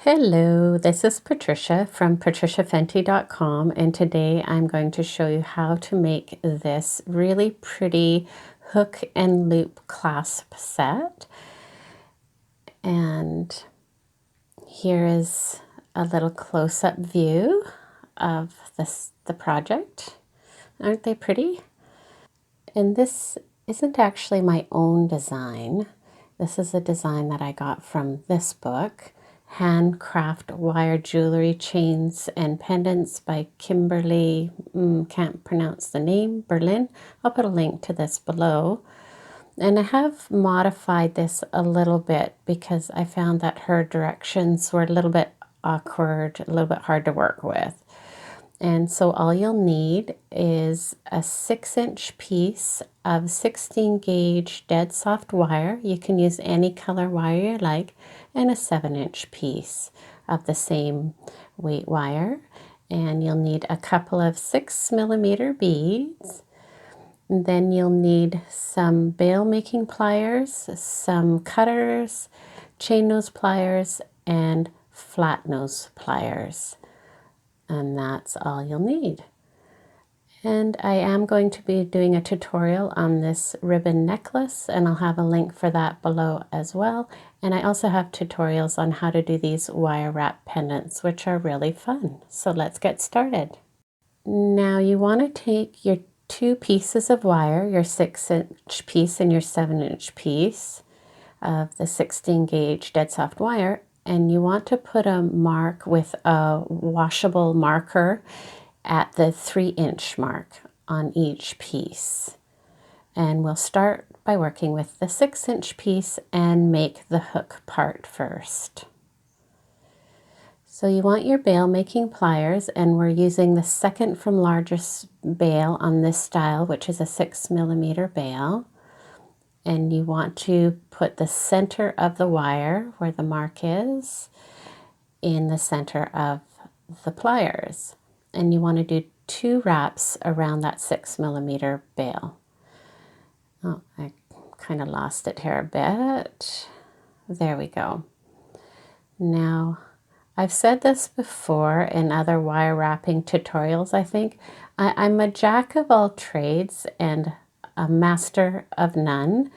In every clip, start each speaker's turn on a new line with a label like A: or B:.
A: Hello, this is Patricia from patriciafenty.com, and today I'm going to show you how to make this really pretty hook and loop clasp set. And here is a little close-up view of the project. Aren't they pretty? And this isn't actually my own design. This is a design that I got from this book, Handcraft Wire Jewelry Chains and Pendants by Kimberly, can't pronounce the name, Berlin. I'll put a link to this below. And I have modified this a little bit because I found that her directions were a little bit awkward, a little bit hard to work with. And so all you'll need is a 6-inch piece of 16 gauge dead soft wire. You can use any color wire you like, and a 7-inch piece of the same weight wire. And you'll need a couple of 6mm beads. And then you'll need some bail making pliers, some cutters, chain nose pliers, and flat nose pliers. And that's all you'll need. And I am going to be doing a tutorial on this ribbon necklace, and I'll have a link for that below as well. And I also have tutorials on how to do these wire wrap pendants, which are really fun. So let's get started. Now you want to take your two pieces of wire, your 6-inch piece and your 7-inch piece of the 16 gauge dead soft wire, and you want to put a mark with a washable marker at the 3-inch mark on each piece. And we'll start by working with the 6-inch piece and make the hook part first. So you want your bail making pliers, and we're using the second from largest bail on this style, which is a 6mm bail. And you want to put the center of the wire where the mark is in the center of the pliers. And you want to do 2 wraps around that 6mm bail. Oh, I kind of lost it here a bit. There we go. Now, I've said this before in other wire wrapping tutorials, I think. I'm a jack of all trades and a master of none.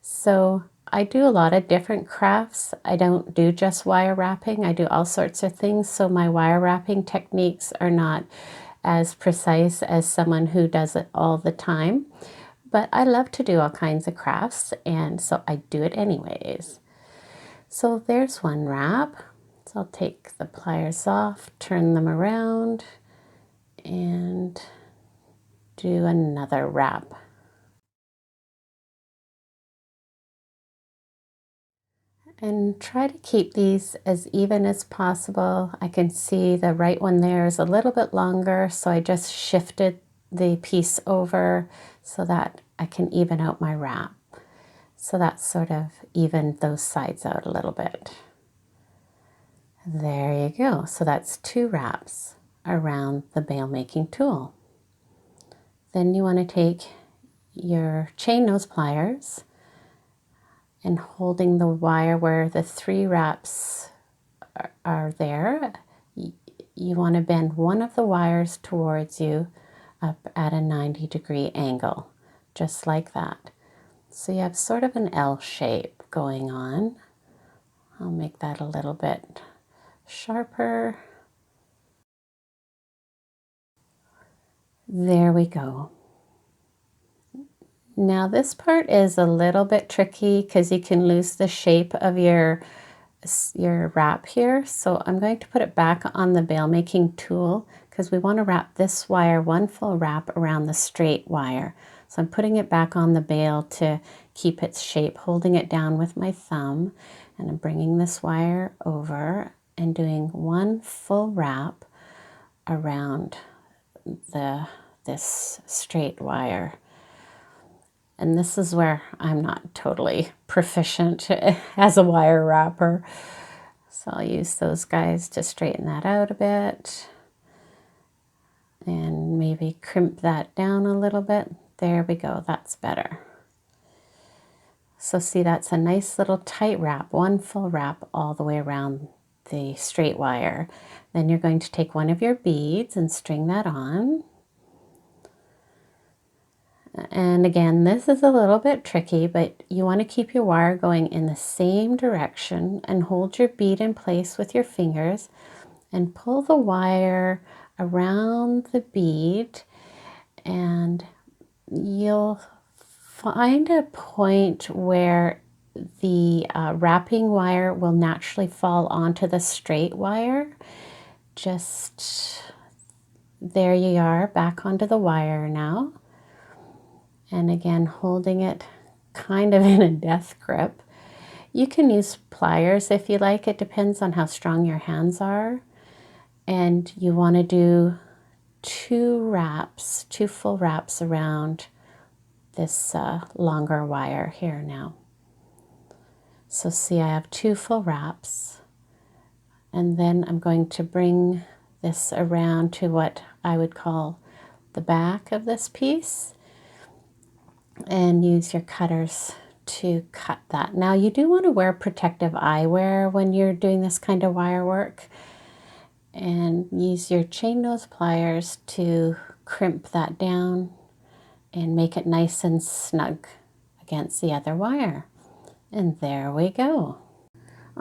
A: So I do a lot of different crafts. I don't do just wire wrapping. I do all sorts of things. So my wire wrapping techniques are not as precise as someone who does it all the time. But I love to do all kinds of crafts, and so I do it anyways. So there's one wrap. So I'll take the pliers off, turn them around, and do another wrap. And try to keep these as even as possible. I can see the right one there is a little bit longer, so I just shifted the piece over so that I can even out my wrap. So that's sort of evened those sides out a little bit. There you go. So that's 2 wraps around the bail making tool. Then you want to take your chain nose pliers and holding the wire where the 3 wraps are there, you want to bend one of the wires towards you up at a 90-degree angle, just like that. So you have sort of an L shape going on. I'll make that a little bit sharper. There we go. Now this part is a little bit tricky because you can lose the shape of your wrap here. So I'm going to put it back on the bail making tool because we want to wrap this wire one full wrap around the straight wire. So I'm putting it back on the bail to keep its shape, holding it down with my thumb, and I'm bringing this wire over and doing one full wrap around this straight wire. And this is where I'm not totally proficient as a wire wrapper. So I'll use those guys to straighten that out a bit. And maybe crimp that down a little bit. There we go, that's better. So see, that's a nice little tight wrap, one full wrap all the way around the straight wire. Then you're going to take one of your beads and string that on. And again, this is a little bit tricky, but you want to keep your wire going in the same direction and hold your bead in place with your fingers and pull the wire around the bead, and you'll find a point where the wrapping wire will naturally fall onto the straight wire. Just there you are, back onto the wire now. And again, holding it kind of in a death grip. You can use pliers if you like. It depends on how strong your hands are. And you want to do two full wraps around this longer wire here now. So see, I have two full wraps. And then I'm going to bring this around to what I would call the back of this piece, and use your cutters to cut that. Now you do want to wear protective eyewear when you're doing this kind of wire work, and use your chain nose pliers to crimp that down and make it nice and snug against the other wire. And there we go.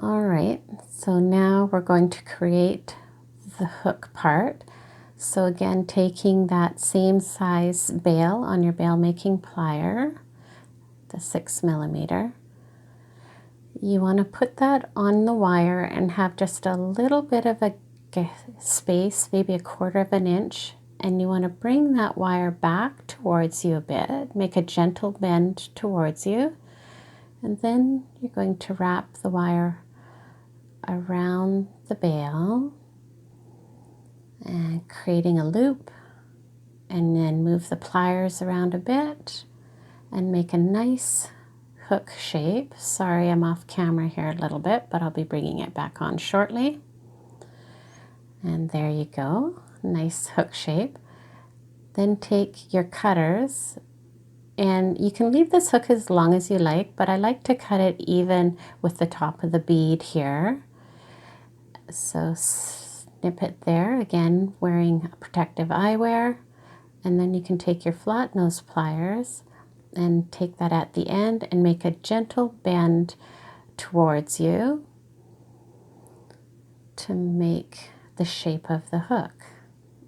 A: All right, so now we're going to create the hook part. So again, taking that same size bail on your bail making plier, the 6mm, you want to put that on the wire and have just a little bit of a space, maybe 1/4 inch, and you want to bring that wire back towards you a bit, make a gentle bend towards you, and then you're going to wrap the wire around the bail and creating a loop, and then move the pliers around a bit and make a nice hook shape. Sorry, I'm off camera here a little bit, but I'll be bringing it back on shortly. And there you go, nice hook shape. Then take your cutters, and you can leave this hook as long as you like, but I like to cut it even with the top of the bead here. So snip it there, again wearing protective eyewear, and then you can take your flat nose pliers and take that at the end and make a gentle bend towards you to make the shape of the hook.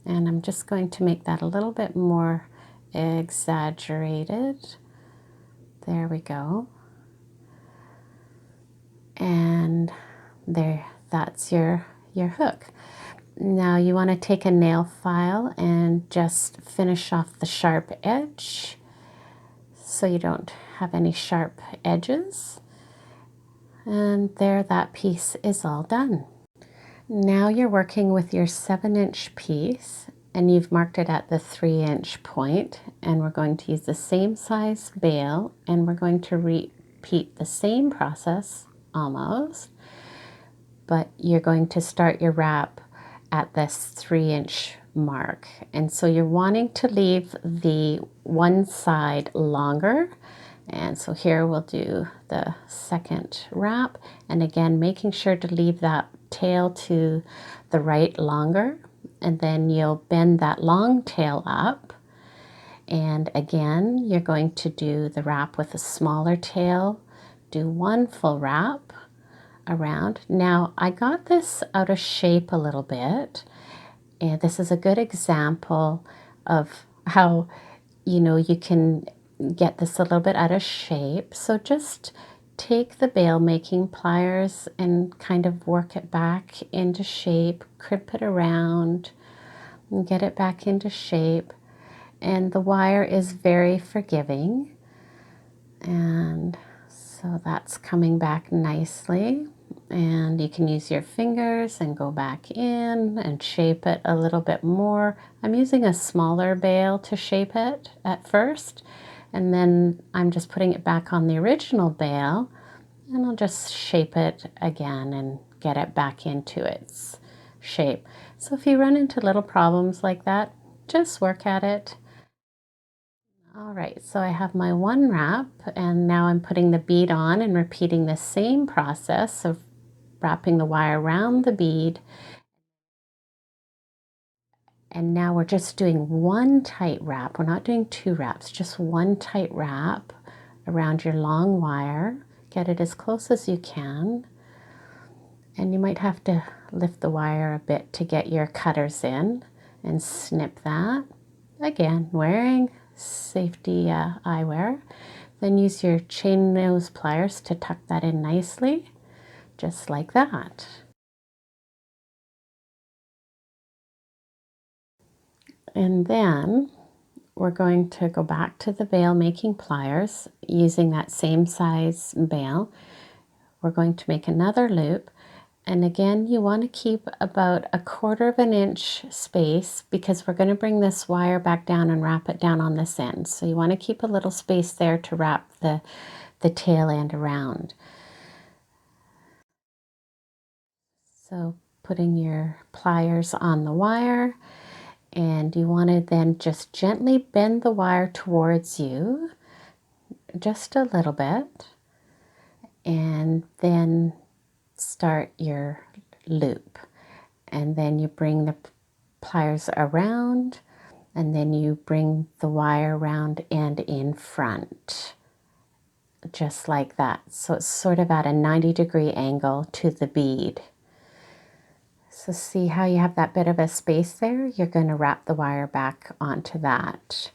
A: And I'm just going to make that a little bit more exaggerated. There we go. And there, that's your hook. Now you want to take a nail file and just finish off the sharp edge so you don't have any sharp edges. And there, that piece is all done. Now you're working with your 7-inch piece, and you've marked it at the 3-inch point, and we're going to use the same size bail, and we're going to repeat the same process almost, but you're going to start your wrap at this 3-inch mark. And so you're wanting to leave the one side longer, and so here we'll do the second wrap, and again making sure to leave that tail to the right longer, and then you'll bend that long tail up, and again you're going to do the wrap with a smaller tail, do one full wrap around. Now I got this out of shape a little bit, and this is a good example of how you can get this a little bit out of shape. So just take the bail making pliers and kind of work it back into shape, crimp it around and get it back into shape. And the wire is very forgiving, and so that's coming back nicely. And you can use your fingers and go back in and shape it a little bit more. I'm using a smaller bail to shape it at first, and then I'm just putting it back on the original bail, and I'll just shape it again and get it back into its shape. So if you run into little problems like that, just work at it. All right, so I have my one wrap, and now I'm putting the bead on and repeating the same process of wrapping the wire around the bead. And now we're just doing one tight wrap. We're not doing 2 wraps, just one tight wrap around your long wire. Get it as close as you can. And you might have to lift the wire a bit to get your cutters in and snip that. Again, wearing safety eyewear. Then use your chain nose pliers to tuck that in nicely, just like that. And then we're going to go back to the veil making pliers using that same size bail. We're going to make another loop, and again you want to keep about 1/4 of an inch space because we're going to bring this wire back down and wrap it down on this end. So you want to keep a little space there to wrap the tail end around. So putting your pliers on the wire, and you want to then just gently bend the wire towards you, just a little bit, and then start your loop. And then you bring the pliers around, and then you bring the wire around and in front, just like that. So it's sort of at a 90-degree angle to the bead. So see how you have that bit of a space there? You're going to wrap the wire back onto that.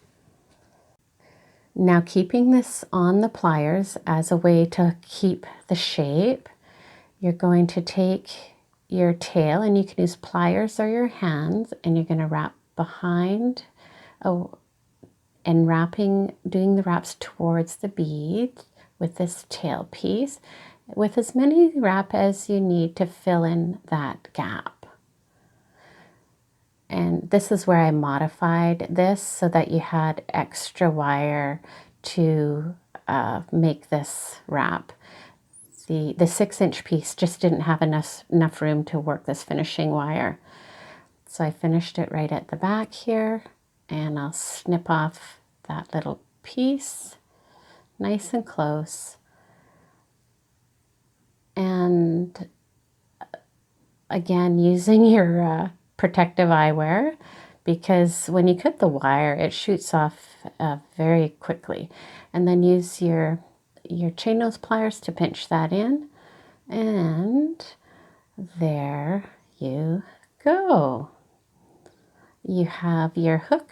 A: Now, keeping this on the pliers as a way to keep the shape, you're going to take your tail, and you can use pliers or your hands, and you're going to wrap behind and doing the wraps towards the bead with this tail piece, with as many wrap as you need to fill in that gap. And this is where I modified this so that you had extra wire to make this wrap. The 6-inch piece just didn't have enough room to work this finishing wire. So I finished it right at the back here, and I'll snip off that little piece nice and close. And again, using your protective eyewear, because when you cut the wire, it shoots off very quickly. And then use your chain nose pliers to pinch that in, and there you go. You have your hook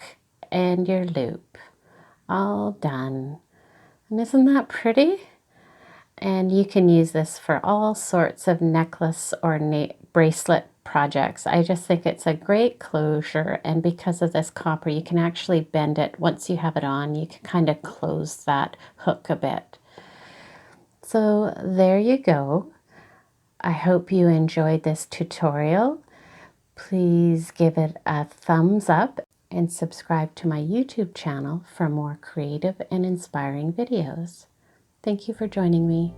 A: and your loop all done. And isn't that pretty? And you can use this for all sorts of necklace or bracelet projects. I just think it's a great closure, and because of this copper, you can actually bend it. Once you have it on, you can kind of close that hook a bit. So there you go. I hope you enjoyed this tutorial. Please give it a thumbs up and subscribe to my YouTube channel for more creative and inspiring videos. Thank you for joining me.